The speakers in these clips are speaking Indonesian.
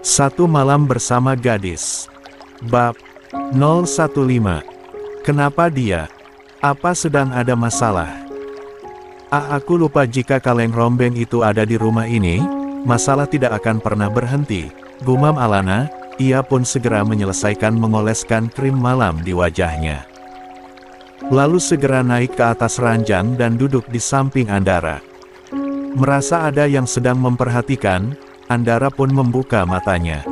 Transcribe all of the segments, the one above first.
Satu malam bersama gadis. Bab 015. Kenapa dia? Apa sedang ada masalah? Aku lupa jika kaleng rombeng itu ada di rumah ini. Masalah tidak akan pernah berhenti, gumam Alana. Ia pun segera menyelesaikan mengoleskan krim malam di wajahnya. Lalu segera naik ke atas ranjang dan duduk di samping Andara. Merasa ada yang sedang memperhatikan, Andara pun membuka matanya.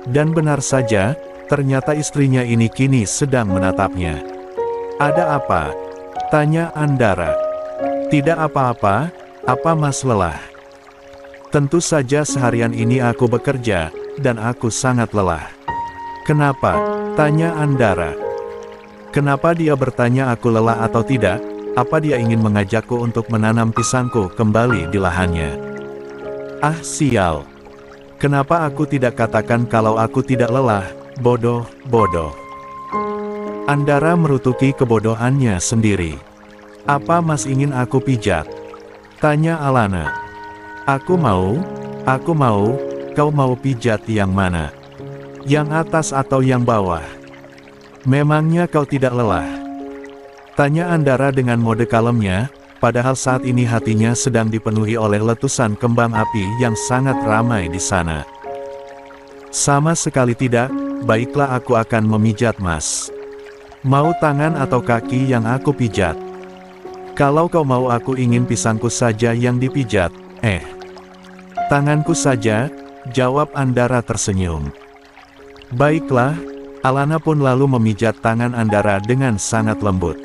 Dan benar saja, ternyata istrinya ini kini sedang menatapnya. "Ada apa?" tanya Andara. "Tidak apa-apa, apa Mas lelah?" "Tentu saja seharian ini aku bekerja, dan aku sangat lelah." "Kenapa?" tanya Andara. Kenapa dia bertanya aku lelah atau tidak? Apa dia ingin mengajakku untuk menanam pisangku kembali di lahannya? Ah sial. Kenapa aku tidak katakan kalau aku tidak lelah? Bodoh, bodoh. Andara merutuki kebodohannya sendiri. "Apa Mas ingin aku pijat?" tanya Alana. Aku mau, kau mau pijat yang mana? Yang atas atau yang bawah? Memangnya kau tidak lelah? Tanya Andara dengan mode kalemnya, padahal saat ini hatinya sedang dipenuhi oleh letusan kembang api yang sangat ramai di sana. "Sama sekali tidak, baiklah aku akan memijat Mas. Mau tangan atau kaki yang aku pijat?" "Kalau kau mau aku ingin pisangku saja yang dipijat." Tanganku saja," jawab Andara tersenyum. "Baiklah." Alana pun lalu memijat tangan Andara dengan sangat lembut.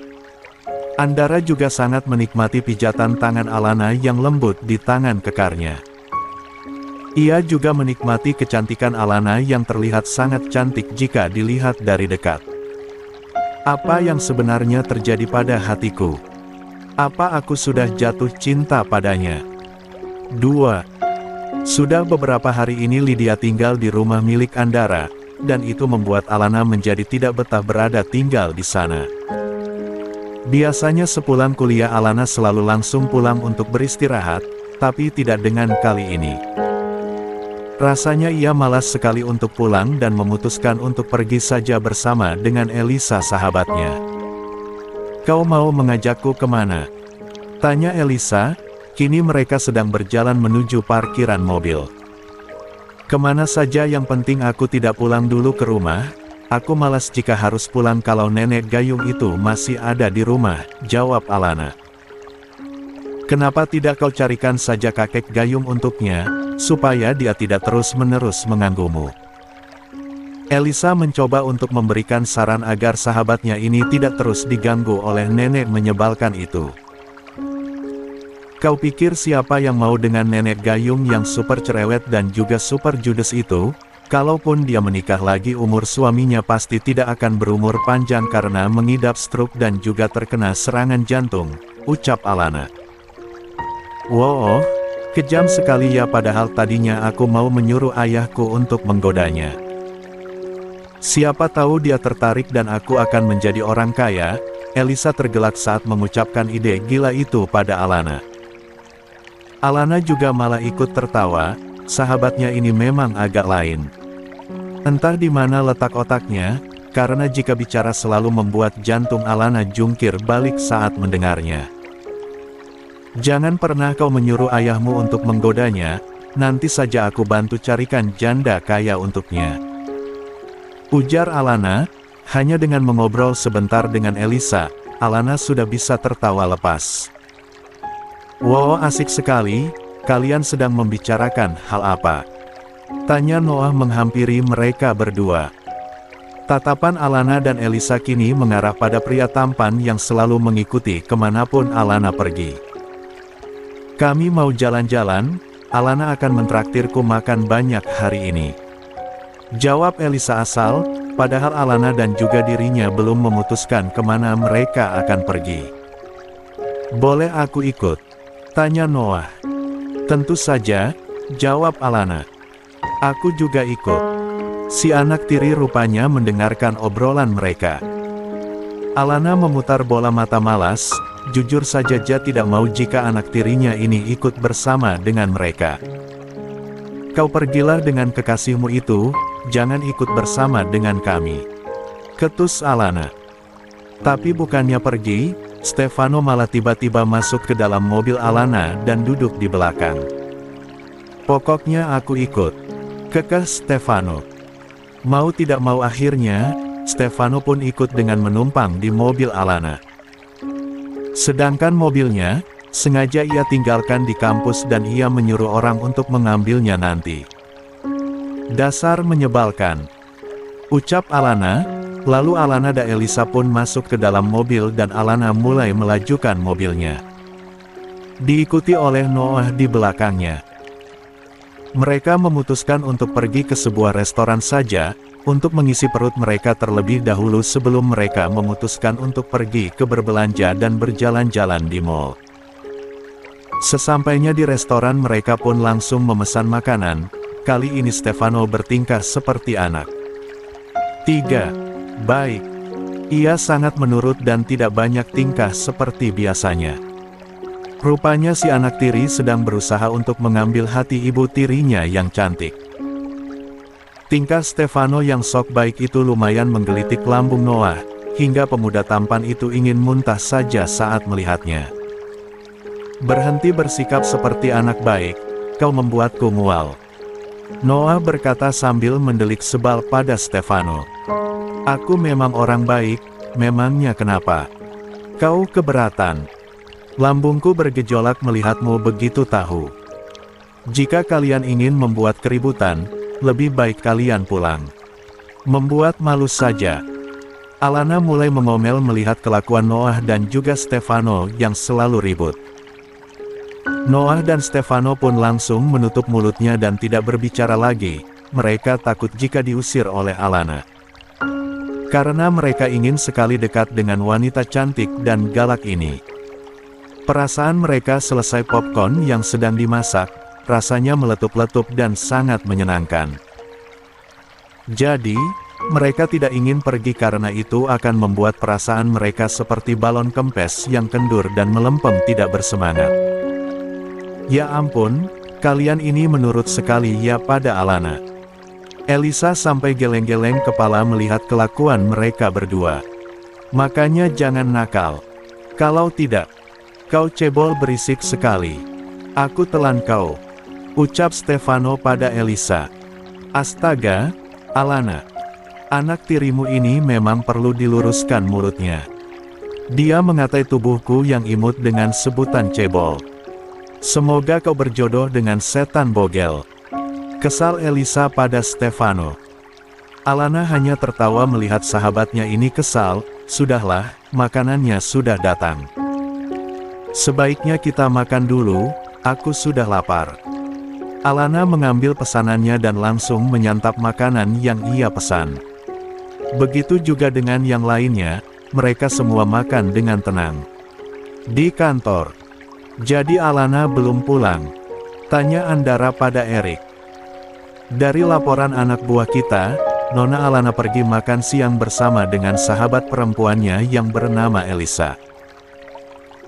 Andara juga sangat menikmati pijatan tangan Alana yang lembut di tangan kekarnya. Ia juga menikmati kecantikan Alana yang terlihat sangat cantik jika dilihat dari dekat. Apa yang sebenarnya terjadi pada hatiku? Apa aku sudah jatuh cinta padanya? 2. Sudah beberapa hari ini Lydia tinggal di rumah milik Andara, dan itu membuat Alana menjadi tidak betah berada tinggal di sana. Biasanya sepulang kuliah Alana selalu langsung pulang untuk beristirahat, tapi tidak dengan kali ini. Rasanya ia malas sekali untuk pulang dan memutuskan untuk pergi saja bersama dengan Elisa sahabatnya. "Kau mau mengajakku kemana?" tanya Elisa. Kini mereka sedang berjalan menuju parkiran mobil. "Kemana saja, yang penting aku tidak pulang dulu ke rumah. Aku malas jika harus pulang kalau nenek gayung itu masih ada di rumah," jawab Alana. "Kenapa tidak kau carikan saja kakek gayung untuknya, supaya dia tidak terus-menerus mengganggumu?" Elisa mencoba untuk memberikan saran agar sahabatnya ini tidak terus diganggu oleh nenek menyebalkan itu. "Kau pikir siapa yang mau dengan nenek gayung yang super cerewet dan juga super judes itu? Kalaupun dia menikah lagi, umur suaminya pasti tidak akan berumur panjang karena mengidap stroke dan juga terkena serangan jantung," ucap Alana. "Wow, kejam sekali ya, padahal tadinya aku mau menyuruh ayahku untuk menggodanya. Siapa tahu dia tertarik dan aku akan menjadi orang kaya." Elisa tergelak saat mengucapkan ide gila itu pada Alana. Alana juga malah ikut tertawa, sahabatnya ini memang agak lain. Entah di mana letak otaknya, karena jika bicara selalu membuat jantung Alana jungkir balik saat mendengarnya. "Jangan pernah kau menyuruh ayahmu untuk menggodanya, nanti saja aku bantu carikan janda kaya untuknya," ujar Alana. Hanya dengan mengobrol sebentar dengan Elisa, Alana sudah bisa tertawa lepas. "Wow, asik sekali. Kalian sedang membicarakan hal apa?" tanya Noah menghampiri mereka berdua. Tatapan Alana dan Elisa kini mengarah pada pria tampan yang selalu mengikuti kemanapun Alana pergi. "Kami mau jalan-jalan, Alana akan mentraktirku makan banyak hari ini," jawab Elisa asal, padahal Alana dan juga dirinya belum memutuskan kemana mereka akan pergi. "Boleh aku ikut?" tanya Noah. "Tentu saja," jawab Alana. "Aku juga ikut." Si anak tiri rupanya mendengarkan obrolan mereka. Alana memutar bola mata malas, jujur saja dia tidak mau jika anak tirinya ini ikut bersama dengan mereka. Kau pergilah dengan kekasihmu itu, jangan ikut bersama dengan kami. Ketus Alana. Tapi bukannya pergi, Stefano malah tiba-tiba masuk ke dalam mobil Alana dan duduk di belakang. Pokoknya aku ikut, kekeh Stefano. Mau tidak mau akhirnya, Stefano pun ikut dengan menumpang di mobil Alana. Sedangkan mobilnya, sengaja ia tinggalkan di kampus dan ia menyuruh orang untuk mengambilnya nanti. Dasar menyebalkan, ucap Alana. Lalu Alana dan Elisa pun masuk ke dalam mobil dan Alana mulai melajukan mobilnya. Diikuti oleh Noah di belakangnya. Mereka memutuskan untuk pergi ke sebuah restoran saja, untuk mengisi perut mereka terlebih dahulu sebelum mereka memutuskan untuk pergi ke berbelanja dan berjalan-jalan di mall. Sesampainya di restoran mereka pun langsung memesan makanan, kali ini Stefano bertingkah seperti anak. 3. Baik. Ia sangat menurut dan tidak banyak tingkah seperti biasanya. Rupanya si anak tiri sedang berusaha untuk mengambil hati ibu tirinya yang cantik. Tingkah Stefano yang sok baik itu lumayan menggelitik lambung Noah, hingga pemuda tampan itu ingin muntah saja saat melihatnya. Berhenti bersikap seperti anak baik, kau membuatku mual. Noah berkata sambil mendelik sebal pada Stefano. Aku memang orang baik, memangnya kenapa? Kau keberatan? Lambungku bergejolak melihatmu begitu tahu. Jika kalian ingin membuat keributan, lebih baik kalian pulang. Membuat malu saja. Alana mulai mengomel melihat kelakuan Noah dan juga Stefano yang selalu ribut. Noah dan Stefano pun langsung menutup mulutnya dan tidak berbicara lagi, mereka takut jika diusir oleh Alana. Karena mereka ingin sekali dekat dengan wanita cantik dan galak ini. Perasaan mereka selesai popcorn yang sedang dimasak, rasanya meletup-letup dan sangat menyenangkan. Jadi, mereka tidak ingin pergi karena itu akan membuat perasaan mereka seperti balon kempes yang kendur dan melempem tidak bersemangat. Ya ampun, kalian ini menurut sekali ya pada Alana. Elisa sampai geleng-geleng kepala melihat kelakuan mereka berdua. Makanya jangan nakal. Kalau tidak, kau cebol berisik sekali. Aku telan kau, ucap Stefano pada Elisa. Astaga, Alana. Anak tirimu ini memang perlu diluruskan mulutnya. Dia mengatai tubuhku yang imut dengan sebutan cebol. Semoga kau berjodoh dengan setan bogel. Kesal Elisa pada Stefano. Alana hanya tertawa melihat sahabatnya ini kesal. Sudahlah, makanannya sudah datang. Sebaiknya kita makan dulu, aku sudah lapar. Alana mengambil pesanannya dan langsung menyantap makanan yang ia pesan. Begitu juga dengan yang lainnya, mereka semua makan dengan tenang. Di kantor. Jadi Alana belum pulang? Tanya Andara pada Erik. Dari laporan anak buah kita, Nona Alana pergi makan siang bersama dengan sahabat perempuannya yang bernama Elisa.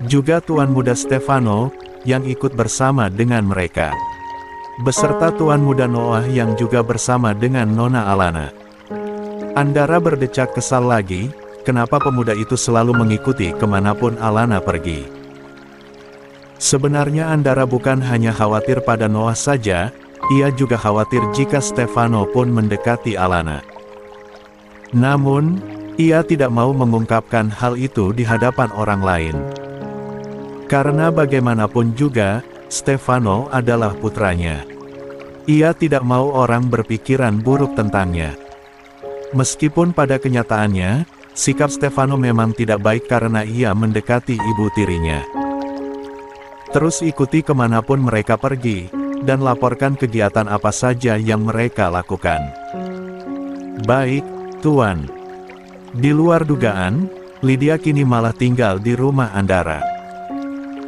Juga Tuan Muda Stefano, yang ikut bersama dengan mereka. Beserta Tuan Muda Noah yang juga bersama dengan Nona Alana. Andara berdecak kesal lagi, kenapa pemuda itu selalu mengikuti kemanapun Alana pergi. Sebenarnya Andara bukan hanya khawatir pada Noah saja, ia juga khawatir jika Stefano pun mendekati Alana. Namun, ia tidak mau mengungkapkan hal itu di hadapan orang lain. Karena bagaimanapun juga, Stefano adalah putranya. Ia tidak mau orang berpikiran buruk tentangnya. Meskipun pada kenyataannya, sikap Stefano memang tidak baik karena ia mendekati ibu tirinya. Terus ikuti kemanapun mereka pergi, dan laporkan kegiatan apa saja yang mereka lakukan. Baik, Tuan. Di luar dugaan, Lydia kini malah tinggal di rumah Andara.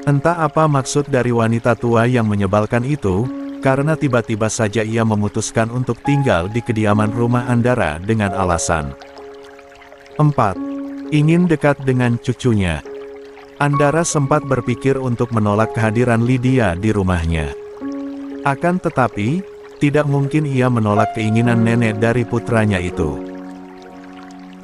Entah apa maksud dari wanita tua yang menyebalkan itu, karena tiba-tiba saja ia memutuskan untuk tinggal di kediaman rumah Andara dengan alasan 4. Ingin dekat dengan cucunya. Andara sempat berpikir untuk menolak kehadiran Lydia di rumahnya. Akan tetapi, Tidak mungkin ia menolak keinginan nenek dari putranya itu.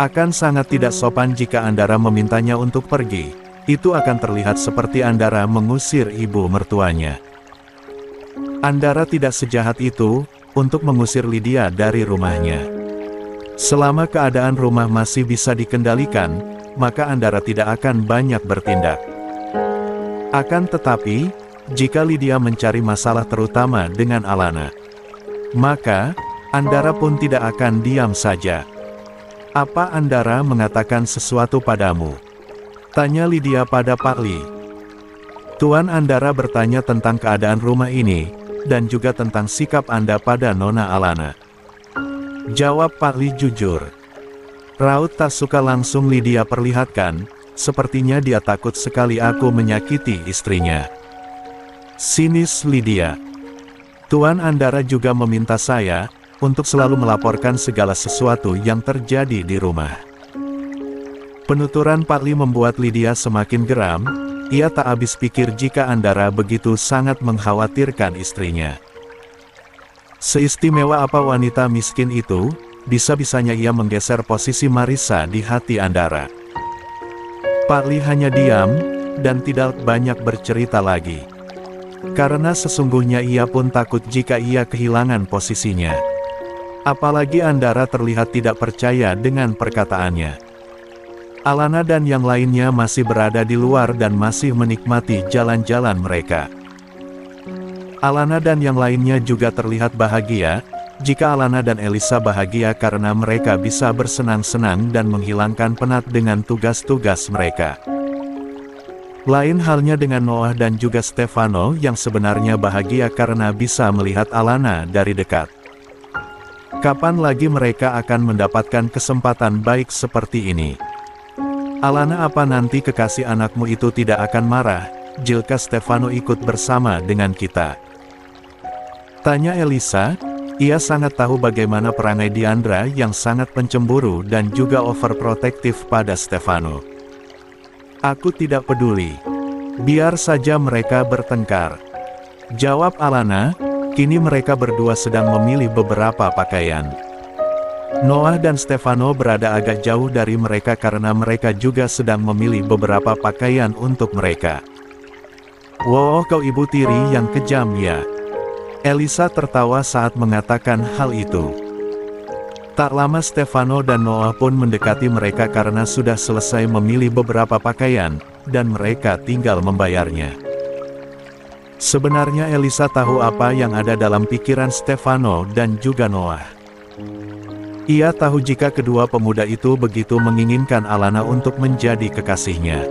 Akan sangat tidak sopan jika Andara memintanya untuk pergi. Itu akan terlihat seperti Andara mengusir ibu mertuanya. Andara tidak sejahat itu untuk mengusir Lydia dari rumahnya. Selama keadaan rumah masih bisa dikendalikan, maka Andara tidak akan banyak bertindak. Akan tetapi, jika Lydia mencari masalah terutama dengan Alana, maka Andara pun tidak akan diam saja. "Apa Andara mengatakan sesuatu padamu?" tanya Lydia pada Pak Li. "Tuan Andara bertanya tentang keadaan rumah ini, dan juga tentang sikap Anda pada Nona Alana," jawab Pak Li jujur. Raut tak suka langsung Lydia perlihatkan, sepertinya dia takut sekali aku menyakiti istrinya. Sinis Lydia. "Tuan Andara juga meminta saya untuk selalu melaporkan segala sesuatu yang terjadi di rumah." Penuturan Pak Li membuat Lydia semakin geram. Ia tak habis pikir jika Andara begitu sangat mengkhawatirkan istrinya. Seistimewa apa wanita miskin itu, bisa-bisanya ia menggeser posisi Marissa di hati Andara. Pak Li hanya diam, dan tidak banyak bercerita lagi. Karena sesungguhnya ia pun takut jika ia kehilangan posisinya. Apalagi Andara terlihat tidak percaya dengan perkataannya. Alana dan yang lainnya masih berada di luar dan masih menikmati jalan-jalan mereka. Alana dan yang lainnya juga terlihat bahagia. Jika Alana dan Elisa bahagia karena mereka bisa bersenang-senang dan menghilangkan penat dengan tugas-tugas mereka. Lain halnya dengan Noah dan juga Stefano yang sebenarnya bahagia karena bisa melihat Alana dari dekat. Kapan lagi mereka akan mendapatkan kesempatan baik seperti ini? "Alana, apa nanti kekasih anakmu itu tidak akan marah jika Stefano ikut bersama dengan kita?" tanya Elisa. Ia sangat tahu bagaimana perangai Diandra yang sangat pencemburu dan juga overprotektif pada Stefano. "Aku tidak peduli. Biar saja mereka bertengkar," jawab Alana. Kini mereka berdua sedang memilih beberapa pakaian. Noah dan Stefano berada agak jauh dari mereka karena mereka juga sedang memilih beberapa pakaian untuk mereka. "Wow, kau ibu tiri yang kejam ya." Elisa tertawa saat mengatakan hal itu. Tak lama Stefano dan Noah pun mendekati mereka karena sudah selesai memilih beberapa pakaian, dan mereka tinggal membayarnya. Sebenarnya Elisa tahu apa yang ada dalam pikiran Stefano dan juga Noah. Ia tahu jika kedua pemuda itu begitu menginginkan Alana untuk menjadi kekasihnya.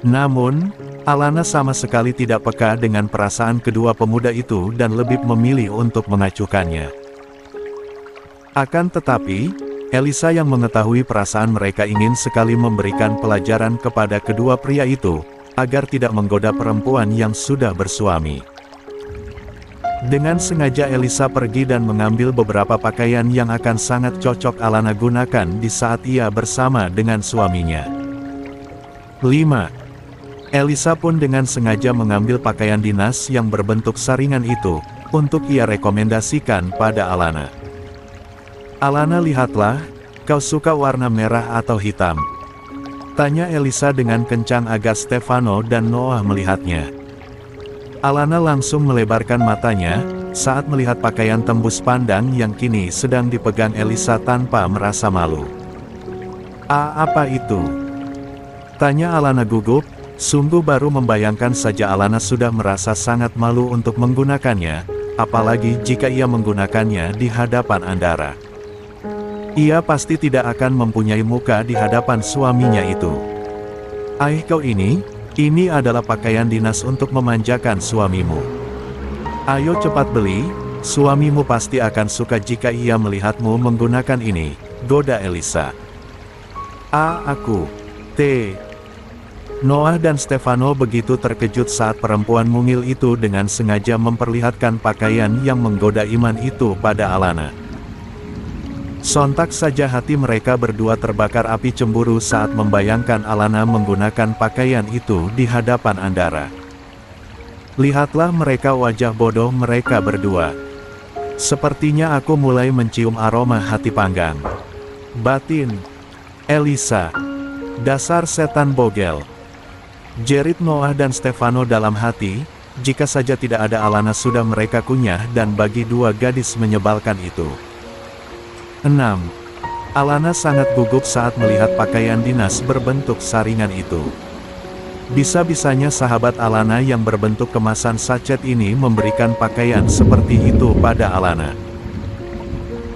Namun, Alana sama sekali tidak peka dengan perasaan kedua pemuda itu dan lebih memilih untuk mengacuhkannya. Akan tetapi, Elisa yang mengetahui perasaan mereka ingin sekali memberikan pelajaran kepada kedua pria itu, agar tidak menggoda perempuan yang sudah bersuami. Dengan sengaja Elisa pergi dan mengambil beberapa pakaian yang akan sangat cocok Alana gunakan di saat ia bersama dengan suaminya. 5. Elisa pun dengan sengaja mengambil pakaian dinas yang berbentuk saringan itu, untuk ia rekomendasikan pada Alana. "Alana, lihatlah, kau suka warna merah atau hitam?" tanya Elisa dengan kencang agar Stefano dan Noah melihatnya. Alana langsung melebarkan matanya, saat melihat pakaian tembus pandang yang kini sedang dipegang Elisa tanpa merasa malu. Apa itu?" tanya Alana gugup. Sungguh baru membayangkan saja Alana sudah merasa sangat malu untuk menggunakannya, apalagi jika ia menggunakannya di hadapan Andara. Ia pasti tidak akan mempunyai muka di hadapan suaminya itu. Kau ini adalah pakaian dinas untuk memanjakan suamimu. Ayo cepat beli, suamimu pasti akan suka jika ia melihatmu menggunakan ini, goda Elisa. Aku. Noah dan Stefano begitu terkejut saat perempuan mungil itu dengan sengaja memperlihatkan pakaian yang menggoda iman itu pada Alana. Sontak saja hati mereka berdua terbakar api cemburu saat membayangkan Alana menggunakan pakaian itu di hadapan Andara. Lihatlah mereka, wajah bodoh mereka berdua. Sepertinya aku mulai mencium aroma hati panggang. Batin. Elisa. Dasar setan bogel. Jerit Noah dan Stefano dalam hati, jika saja tidak ada Alana sudah mereka kunyah dan bagi dua gadis menyebalkan itu. 6. Alana sangat gugup saat melihat pakaian dinas berbentuk saringan itu. Bisa-bisanya sahabat Alana yang berbentuk kemasan sachet ini memberikan pakaian seperti itu pada Alana.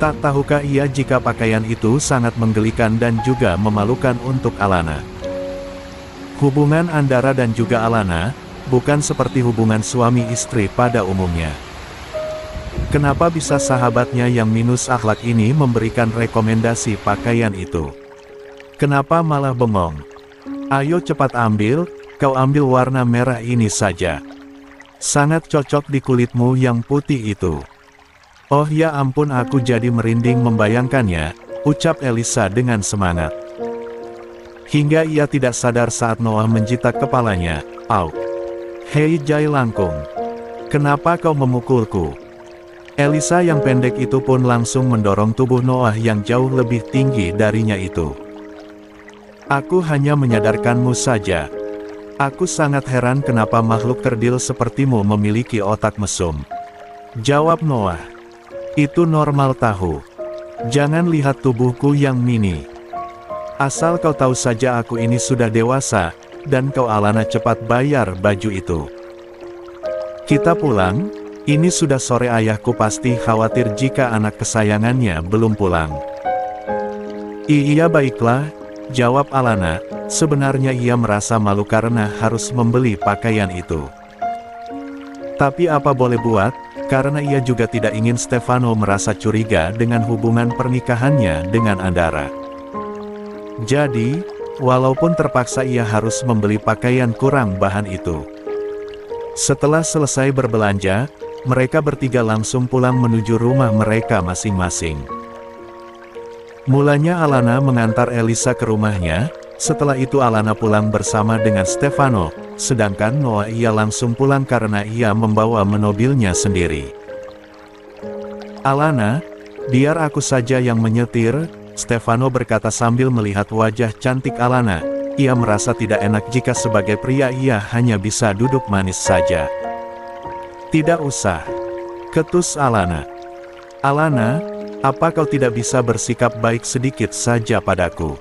Tak tahukah ia jika pakaian itu sangat menggelikan dan juga memalukan untuk Alana. Hubungan Andara dan juga Alana, bukan seperti hubungan suami istri pada umumnya. Kenapa bisa sahabatnya yang minus akhlak ini memberikan rekomendasi pakaian itu? Kenapa malah bengong? Ayo cepat ambil, kau ambil warna merah ini saja. Sangat cocok di kulitmu yang putih itu. Oh ya ampun, aku jadi merinding membayangkannya, ucap Elisa dengan semangat. Hingga ia tidak sadar saat Noah menjitak kepalanya. Au. Hei Jai Langkung. Kenapa kau memukulku? Elisa yang pendek itu pun langsung mendorong tubuh Noah yang jauh lebih tinggi darinya itu. Aku hanya menyadarkanmu saja. Aku sangat heran kenapa makhluk kerdil sepertimu memiliki otak mesum. Jawab Noah. Itu normal tahu. Jangan lihat tubuhku yang mini. Asal kau tahu saja aku ini sudah dewasa, dan kau Alana cepat bayar baju itu. Kita pulang, ini sudah sore, ayahku pasti khawatir jika anak kesayangannya belum pulang. Iya baiklah, jawab Alana, sebenarnya ia merasa malu karena harus membeli pakaian itu. Tapi apa boleh buat, karena ia juga tidak ingin Stefano merasa curiga dengan hubungan pernikahannya dengan Andara. Jadi, walaupun terpaksa ia harus membeli pakaian kurang bahan itu. Setelah selesai berbelanja, mereka bertiga langsung pulang menuju rumah mereka masing-masing. Mulanya Alana mengantar Elisa ke rumahnya, setelah itu Alana pulang bersama dengan Stefano, sedangkan Noah ia langsung pulang karena ia membawa mobilnya sendiri. Alana, biar aku saja yang menyetir, Stefano berkata sambil melihat wajah cantik Alana. Ia merasa tidak enak jika sebagai pria ia hanya bisa duduk manis saja. Tidak usah, ketus Alana. Alana, apa kau tidak bisa bersikap baik sedikit saja padaku?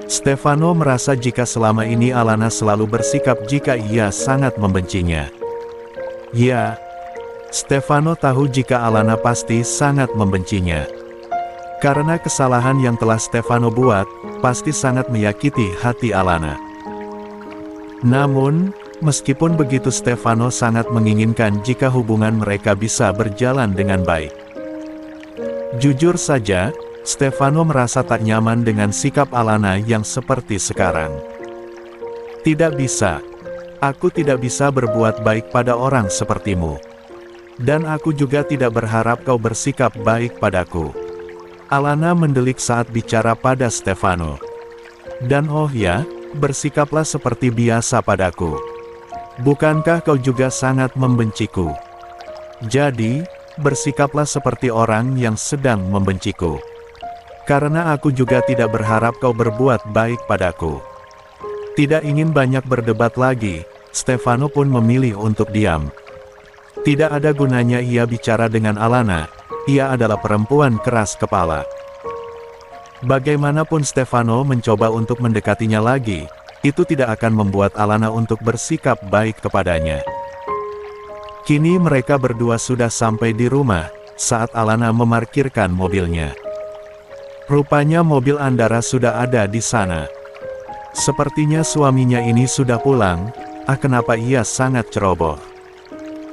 Stefano merasa jika selama ini Alana selalu bersikap jika ia sangat membencinya. Ya, Stefano tahu jika Alana pasti sangat membencinya. Karena kesalahan yang telah Stefano buat, pasti sangat menyakiti hati Alana. Namun, meskipun begitu Stefano sangat menginginkan jika hubungan mereka bisa berjalan dengan baik. Jujur saja, Stefano merasa tak nyaman dengan sikap Alana yang seperti sekarang. Tidak bisa. Aku tidak bisa berbuat baik pada orang sepertimu. Dan aku juga tidak berharap kau bersikap baik padaku. Alana mendelik saat bicara pada Stefano. Dan oh ya, bersikaplah seperti biasa padaku. Bukankah kau juga sangat membenciku? Jadi, bersikaplah seperti orang yang sedang membenciku. Karena aku juga tidak berharap kau berbuat baik padaku. Tidak ingin banyak berdebat lagi, Stefano pun memilih untuk diam. Tidak ada gunanya ia bicara dengan Alana. Ia adalah perempuan keras kepala. Bagaimanapun Stefano mencoba untuk mendekatinya lagi, itu tidak akan membuat Alana untuk bersikap baik kepadanya. Kini mereka berdua sudah sampai di rumah, saat Alana memarkirkan mobilnya. Rupanya mobil Andara sudah ada di sana. Sepertinya suaminya ini sudah pulang, kenapa ia sangat ceroboh.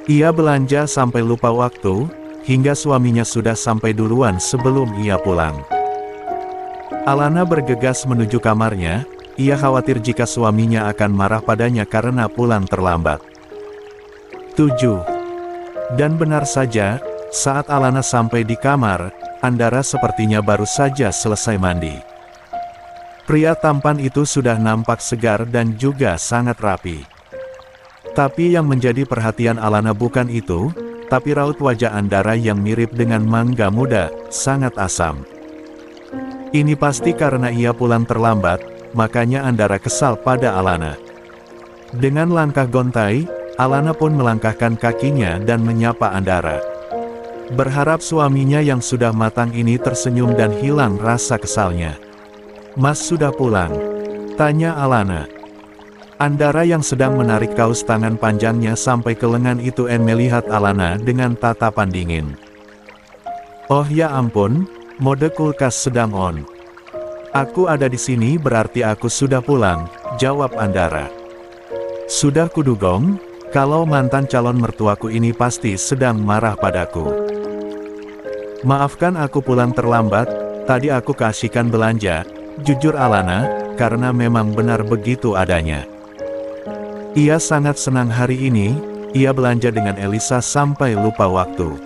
Ia belanja sampai lupa waktu, hingga suaminya sudah sampai duluan sebelum ia pulang. Alana bergegas menuju kamarnya, ia khawatir jika suaminya akan marah padanya karena pulang terlambat. 7. Dan benar saja, saat Alana sampai di kamar, Andara sepertinya baru saja selesai mandi. Pria tampan itu sudah nampak segar dan juga sangat rapi. Tapi yang menjadi perhatian Alana bukan itu, tapi raut wajah Andara yang mirip dengan mangga muda, sangat asam. Ini pasti karena ia pulang terlambat, makanya Andara kesal pada Alana. Dengan langkah gontai, Alana pun melangkahkan kakinya dan menyapa Andara. Berharap suaminya yang sudah matang ini tersenyum dan hilang rasa kesalnya. "Mas sudah pulang?" tanya Alana. Andara yang sedang menarik kaus tangan panjangnya sampai ke lengan itu melihat Alana dengan tatapan dingin. "Oh ya ampun, mode kulkas sedang on. Aku ada di sini berarti aku sudah pulang," jawab Andara. "Sudah kudugong, kalau mantan calon mertuaku ini pasti sedang marah padaku. Maafkan aku pulang terlambat, tadi aku keasikan belanja," jujur Alana, karena memang benar begitu adanya. Ia sangat senang hari ini, ia belanja dengan Elisa sampai lupa waktu.